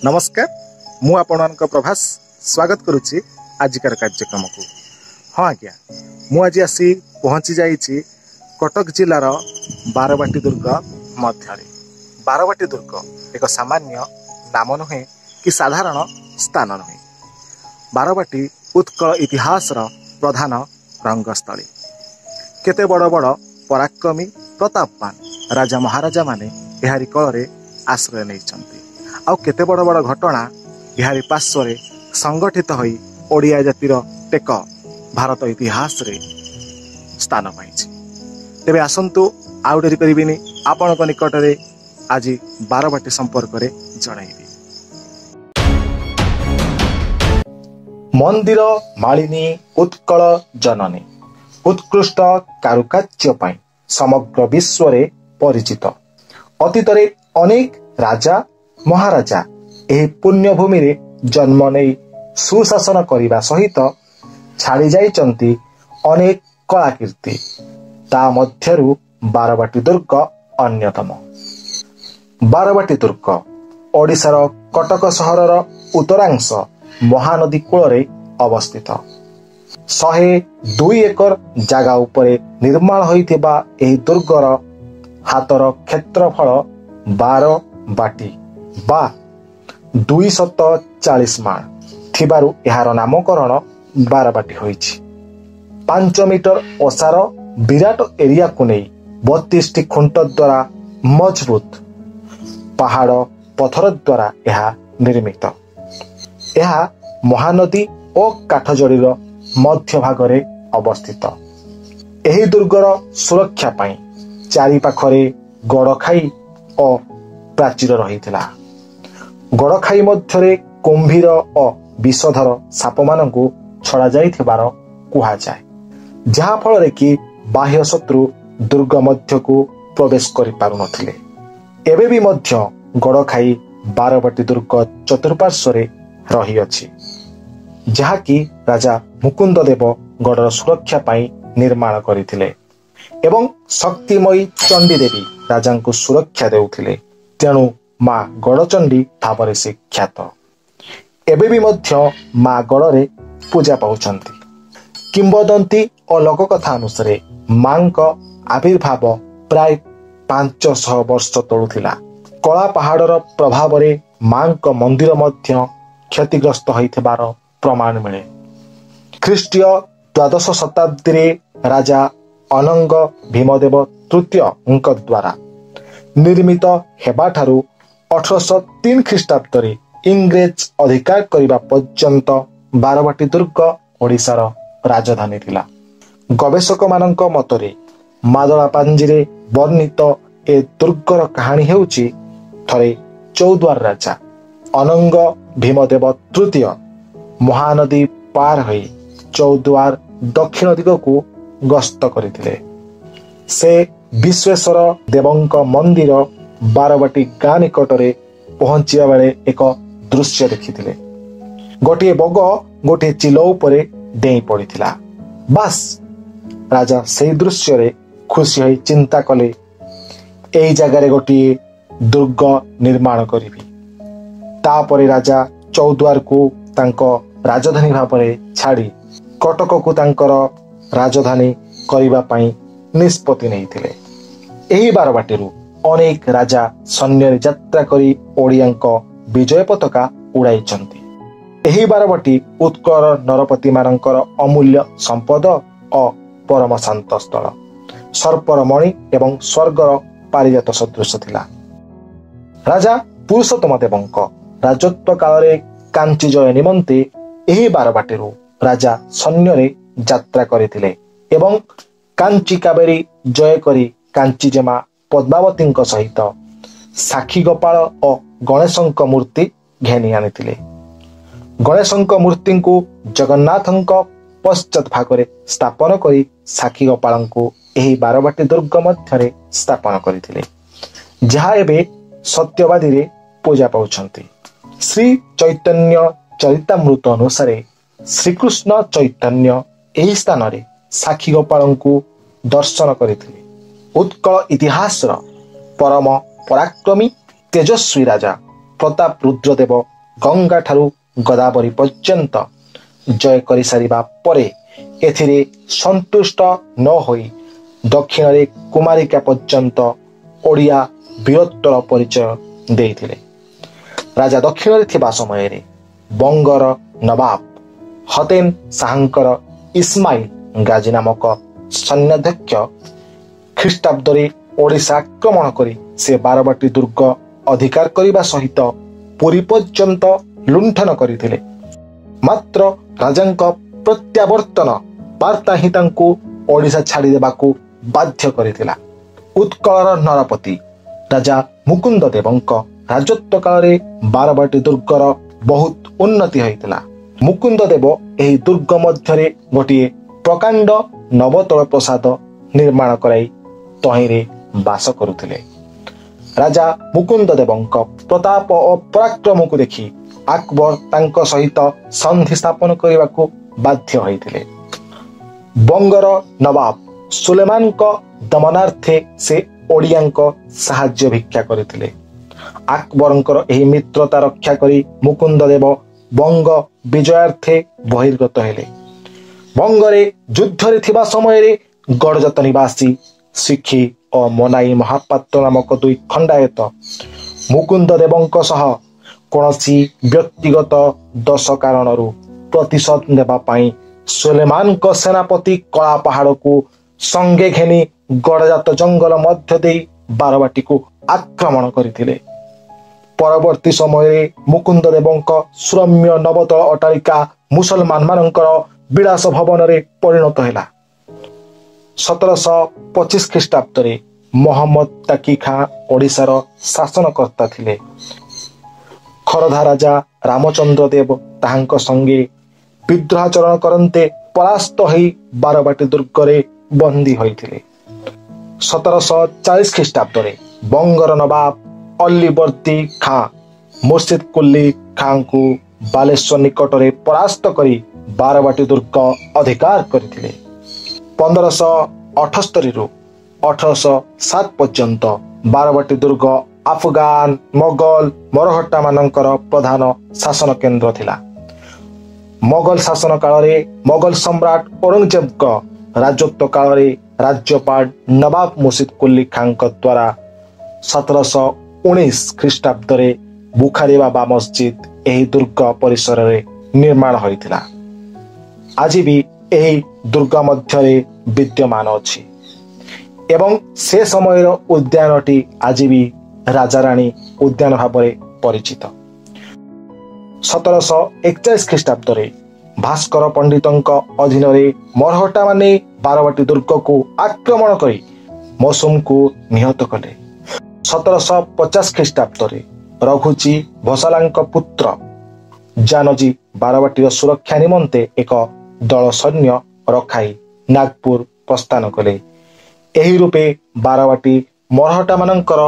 नमस्कार मु आपणक प्रभास स्वागत करुच्ची आजिकार कार्यक्रम को। हाँ आज्ञा मु आज आसी पहुँची जाइए कटक जिलार बारवाटी दुर्ग मध्य। बारवाटी दुर्ग एक सामान्य नाम नुहे कि साधारण स्थान नुहे। बारवाटी उत्कल इतिहास प्रधान रंगस्थली। केते बड़ बड़ पराक्रमी प्रतापवान राजा महाराजा माने एहारी कल आश्रय नहीं आउ केते बड़ बड़ घटना एहारी पार्श्व संगठित होई ओडिया जातिर टेक भारत इतिहास रे स्थान पाइछि। तेबे आसंतु आउ डेरी करिबिनी आपनक निकट रे आज बारवाटी संपर्क रे जणाइबी। मंदिर मालिनी उत्कल जननी उत्कृष्ट कारुकार्य पाई समग्र विश्व रे परिचित। अतीत रे अनेक राजा महाराजा एही पुण्यभूमि रे जन्म नहीं सुशासन करने सहित छाड़ी जाइचंती अनेक कलाकीर्ति। ता मध्यरु बारवाटी दुर्ग अन्यतम। बारवाटी दुर्ग ओडिशार कटक सहरर उत्तरांश महानदी कूल रे अवस्थित। 102 एकर जागा उपरे निर्माण होइथिबा एही दुर्गर हातर क्षेत्रफल 12 बाटी बा 240 माण थिबारु एहार नामकरण बारवाटी होइछि। 5 मीटर ओसार विराट एरिया को नहीं 32 टी खुंट द्वारा मजबूत पहाड़ पथर द्वारा यह निर्मित। यह महानदी और काठजोड़ीर मध्य भागरे अवस्थित। एही दुर्गर सुरक्षा पाई चारि पाखरे गड़खाई और प्राचीर रहिथिला। गड़खाई मध्यरे कुंभीर और विषधर साप मानकु छड़ा जाइथिबार कुहा जाए, जहाँ फल कि बाह्य शत्रु दुर्ग मध्य को प्रवेश करि पारु नथिले। एबे भी मध्य गड़खाई बारवाटी दुर्ग चतुर्पार्श्व रे रही अछि, जहाँ कि राजा मुकुंद देव गड़र सुरक्षा पाई निर्माण करिथिले एवं शक्तिमयी चंडी देवी राजा को सुरक्षा देउथिले। तेणु माँ गड़चंडी भाव से ख्यात। एबे भी मध्य माँ गड़े पूजा पाउछंती। किंबदंती और लोककथा अनुसार माँ आविर्भाव प्राय 500 वर्ष तळु थिला। कला पहाड़र प्रभाव रे माँ मंदिर मध्य क्षतिग्रस्त होइथिबार प्रमाण मिले। ख्रीष्टीय द्वादश शताब्दी रे राजा अनंग भीमदेव तृतीय द्वारा निर्मित हेबाठारु 1803 ख्रीष्टाब्द रे इंग्रेज अधिकार करिबा पर्यंत बारवाटी दुर्ग ओडिशार राजधानी थिला। गवेषक मानक मतरे मादला पांजिरे वर्णित ए दुर्गर कहानी हेउची थरे चौद्वार राजा अनंग भीमदेव तृतीय महानदी पार होई चौद्वार दक्षिण दिग को गस्त करथिले। से विश्वेश्वर देवंक मंदिर बारवाटी गाँ निकटरे पहुंचिया बेले एक दृश्य देखिथिले। गोटे बग गोटे चिलो उपरे डेई पड़िथिला। बास राजा से दृश्य रे खुशी होई चिंता कले, एई जगारे गोटे दुर्ग निर्माण करिबी। तापरे राजा चौद्वार को तांको राजधानी भावरे छाड़ी कटक को तांकर राजधानी करिबा पई निष्पत्ति नैथिले। एही बारवाटीरु अनेक राजा सैन्य यात्रा करी ओडियांक विजय पताका उड़ाइचंती। एही बारवाटी उत्कल नरपति मानकर अमूल्य संपद और परम शांत स्थल, सर्पर मणि एवं स्वर्गर पारिजात सदृश थिला। राजा पुरुषोत्तम देवंक राजत्व काल रे कांची जय निमंते एही बारवाटीरु राजा सैन्य यात्रा करिथिले एवं कांची कावेरी जय करी कांचीजेमा पद्मावती सहित साक्षी गोपाल और गणेशंक मूर्ति घेनी आनिथिले। गणेशंक मूर्ति को जगन्नाथंक पश्चात भागरे स्थापन करी साक्षी गोपाल को एही बारवाटी दुर्ग मध्यरे स्थापन करिथिले, जहा एबे सत्यवादी रे पूजा पाउछंती। श्री चैतन्य चरितामृत अनुसार श्रीकृष्ण चैतन्य एही स्थान रे साक्षी गोपाल को दर्शन करिथिले। उत्कल इतिहास परम पराक्रमी तेजस्वी राजा प्रताप रुद्रदेव गंगा ठारू गोदावरी पर्यंत जय कर सारिबा परे एथिरे संतुष्ट न होई दक्षिण रे कुमारिका पर्यंत ओडिया वीरत्वर परिचय देइथिले। राजा दक्षिण रे थिबा समय रे बंगर नवाब हतेन शाहंकर इस्माइल गाजी नामक सैन्याध्यक्ष ख्रीष्टाब्द ओडिशा आक्रमण करी से बारबाटी दुर्ग अधिकार करने सहित पुरी पर्यंत लुंठन करथिले। मात्र राजांक प्रत्यावर्तन वार्ता ही तांको ओडिशा छाड़ी देबाकू बाध्य करथिला। उत्कलर नरपति राजा मुकुंद देवंक राजत्व काल रे बारबाटी दुर्गर बहुत उन्नति होइतिला। मुकुंद देव एही दुर्ग मध्यरे गोटिए प्रकांड नवतल प्रसाद निर्माण कराई तहिरे बास करुथिले। राजा मुकुंद देवंक प्रताप और पराक्रम को देखि अकबर तांको सहित संधि स्थापन करने बाध्य होइतिले। बंगर नवाब सुलेमान को दमनार्थे से ओडियांक साहाय्य भिक्षा करथिले। अकबरंकर एही मित्रता रक्षा करी मुकुंद देव बंग विजयार्थे बहिर्गत हेले। बंगरे युद्ध रे थिबा समय रे गड़जात निवासी शिखी और मनाई महापात्र नामक दुई खंडायत मुकुंद देवंक सह कौनसी व्यक्तिगत दोष कारण प्रतिशोध नेबा पई सुलेमान को सेनापति कला पहाड़ को संगे घेनी गड़जात जंगल मध्य दे बारबाटी को आक्रमण करथिले। परवर्ती समय मुकुंद देवंक सुरम्य नवतल अटारिका मुसलमान मानकर विलास भवन रे परिणत हैला। 1725 ख्रीष्टाब्द रे मोहम्मद ताकी खां ओडिशार शासनकर्ता थिले। खरधा राजा रामचंद्र देव ताहांक संगे विद्रोहाचरण करन्ते परास्त होई बारबाटी दुर्ग रे बंदी होइथिले। 1740 ख्रीष्टाब्द रे बंगर नवाब अल्लीवर्दी खां मुर्शिद कुल्ली खां को बालेश्वर निकट रे परास्त करी बारबाटी दुर्ग अधिकार करथिले। 1578 रु 1807 पर्यंत बारबाटी दुर्ग अफगान मोगल मरहट्टा मानकर प्रधान शासन केन्द्र थिला। मोगल शासन काल रे मोगल सम्राट औरंगजेब का राजत्व काल रे राज्यपाल नवाब मुर्शिद कुल्ली खां द्वारा 1719 ख्रीष्टाब्द रे बुखारी बाबा मस्जिद एही दुर्ग परिसर रे निर्माण होइतिला। आज भी एही दुर्ग मध्य विद्यमान अछि एवं से समय उद्यानटी आज भी राजा रानी उद्यान भाव परिचित। 1741 ख्रीष्टाब्द रे भास्कर पंडितों अधीन मरहट्टा माने बारबाटी दुर्ग को आक्रमण करी मौसुम को निहत कले। 1750 ख्रीष्टाब्द रे रघुजी भोसलांक पुत्र जानजी बारबाटी सुरक्षा निमंते एक दल सैन्य रखाई नागपुर प्रस्थान कले। एही रूपे बारबाटी मरहट्टा मानकर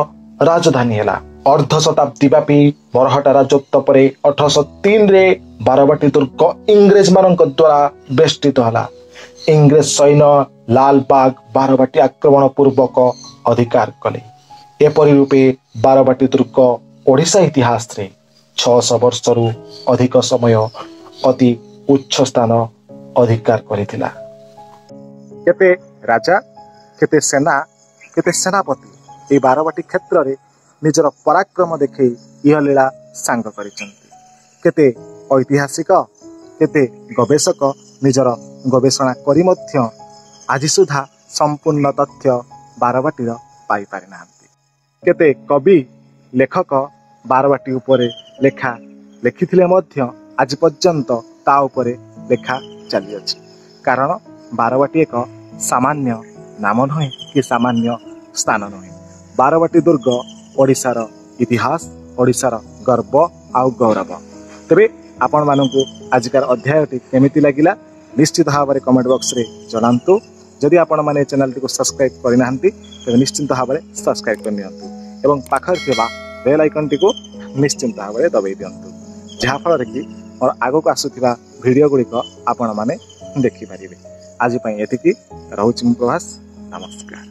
राजधानी हैला। अर्ध शताब्दी व्यापी मरहट्टा राजत्व परे 1803 रे बारबाटी दुर्ग इंग्रेज मानक द्वारा बेष्टित हला। इंग्रेज सैन्य लालबाग बारबाटी आक्रमण पूर्वक अधिकार कले। एपरि रूपे बारबाटी दुर्ग ओडिशा इतिहास रे 600 वर्ष रु अधिक समय अति उच्च स्थान अधिकार करिथिला। केते राजा केते सेना केते सेनापति ए बारबाटी क्षेत्र रे निजर पराक्रम देखे यह लीला सांग करिसंती। केते ऐतिहासिक केते गवेषक निजर गवेषणा करी मध्य आज सुधा संपूर्ण तथ्य बारबाटीर पाई पारि नाहंती। केते कवि लेखक बारबाटी उपरे लेखा लेखिथिले मध्य आज पर्यंत ता उपरे लेखा चली अछि। कारण बारबाटी एक सामान्य नाम नुहे कि सामान्य स्थान नुहे। बारबाटी दुर्ग ओडिशार इतिहास ओडिशार गर्व आउ गौरव। तेबे आपण मानकु आजिकार अध्यायटी केमिति लागिला निश्चित भाव में कमेंट बॉक्स रे जनांतु। जदि आपण माने चैनल को सब्सक्राइब करि नाहंती तेबे निश्चित भाव में सब्सक्राइब कर नियंतु एवं पाखर थिबा बेल आइकन टी को निश्चित भाव में दबाई दियंतु जहा फल कि और आगो को आसुथिबा वीडियो गुड़िक आपण माने देखि परिबे। आज पई एतिकी रहउछि प्रभास। नमस्कार।